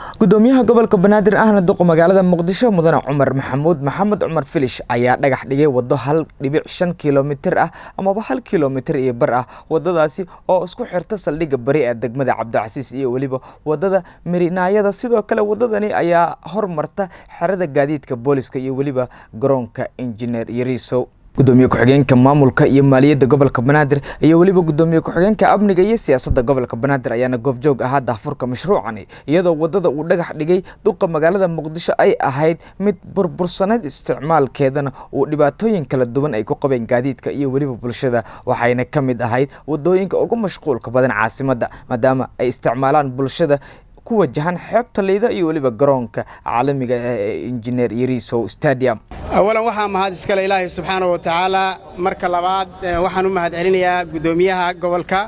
gudoomiyaha gobolka Banaadir ahna duq magaalada Muqdisho mudane Cumar Maxamed Cumar Filish ayaa dhagax dhigay wado 1.5 kiiloomitir ah ama 1 kiiloomitir iyo bar ah wadadaasi oo isku xirta saldhigga bari ee degmada Cabdicasiis iyo waliba wadada Marinaayada sidoo kale wadadani ayaa hormarta xerada gaadiidka booliska iyo waliba garoonka Engineer Yariso gudoomiye ku-xigeenka maamulka iyo maaliyadda gobolka Banaadir iyo waliba gudoomiye ku-xigeenka amniga iyo siyaasadda gobolka Banaadir ayaana goobjoog ah daafurka mashruucani iyadoo wadada uu dhagax dhigay duqa magaalada Muqdisho ay ahayd mid burbursaneed isticmaalkeedana uu dhibaatooyin kala duwan ay ku qabeen gaadiidka iyo waliba bulshada waxayna kamid ahayd wadooyinka ugu mashquulka badan caasimadda maadaama ay isticmaalaan bulshada ku wajahan xeebta Liida iyo waliba garoonka caalamiga ee Engineer Yariso Stadium أولاً waxaan mahad iska leh Ilaahay subhanahu wa ta'ala marka labaad waxaan u mahad celinayaa gudoomiyaha gobolka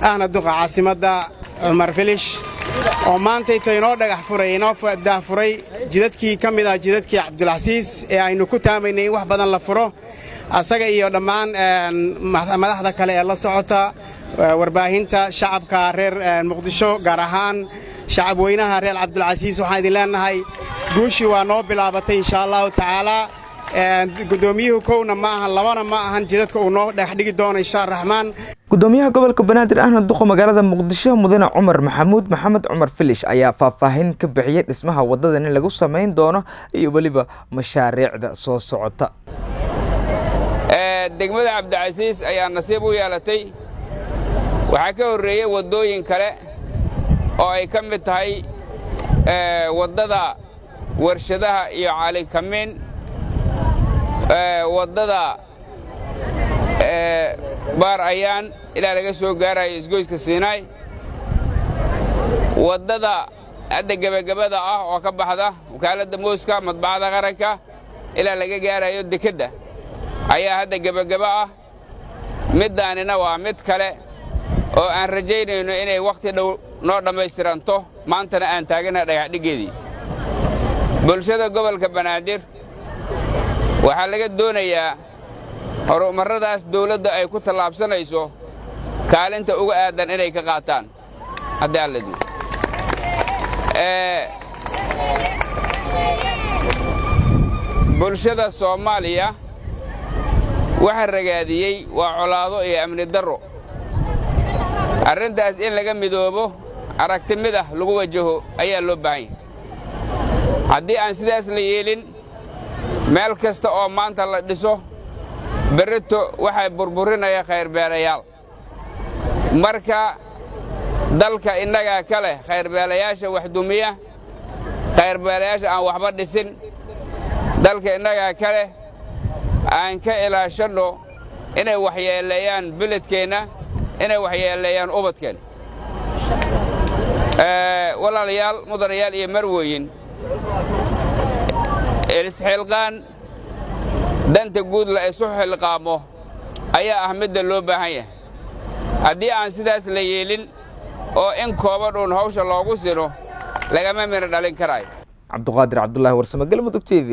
ahna duqa caasimadda Cumar Filish oo maanta inoo dhagax furay inoo furay jidadkii kamid ah jidadkii Cabdulcasiis ee aynu ku taamaynay wax badan la furo asaga iyo dhammaan madaxda kale ee la socota warbaahinta shacabka reer Muqdisho gaar ahaan shacab weynaha reer Cabdulcasiis waxaan idin leenahay guushi waa noo bilaabatay insha Allah taala gudoomiyuhu kowna ma ahan labana ma ahan jidadka uu noo dhagax dhigi doono insha Rahmaan gudoomiyaha gobolka Banaadir ahna duqa magaalada Muqdisho mudane Cumar Maxamed Cumar Filish ayaa faahfaahin ka bixiyay dhismaha wadadan in lagu sameyn doono iyo waliba mashaariicda soo socota degmada Cabdicasiis ayaa nasiib u yeelatay waxa ka horeeyay wadooyin kale oo ay ka mid tahay wadada warshadaha iyo Cali Kamin wadada Baar Ayaan ilaa laga soo gaarayo isgoyska Siinay wadada hadda gabagabada ah oo ka baxda wakaalada Mooska madbacada qaranka ilaa laga gaarayo dekada ayaa hadda gabagaba ah midaanina waa mid kale oo aan rajaynayno inay waqti dhow noo dhameystiranto maantana aan taagana dhagax dhigeedii bulshada gobolka Banaadir waxa laga doonayaa horumaradaas dawladda ay ku tallaabsanayso kaalinta uga aadan inay ka qaataan haddii alla diido bulshada Soomaaliya waxa ragaadiyay waa colaado iyo amni darro arrintaas in laga midoobo aragti mid ah lagu wajaho ayaa loo baahan yahay haddii aan sidaas la yeelin meel kasta oo maanta la dhiso berrito waxay burburinaya khayr beelayaal marka dalka innaga kale khayr beelayaasha wax dumiya khayr beelayaasha aan waxba dhisin dalka innaga kale aan ka ilaashano inay waxyeeleeyaan biladkeena inay waxyeeleeyaan ubadkeen walaalayaal mudanayaal iyo marwooyin isxilqaan danta guud la isu xilqaamo ayaa ah mid loo baahan yahay haddii aan sidaas la yeelin oo in kooban uun hawsha loogu sino lagama miro dhalin karayo Cabduqaadir Cabdullaahi Warsame Galmudug TV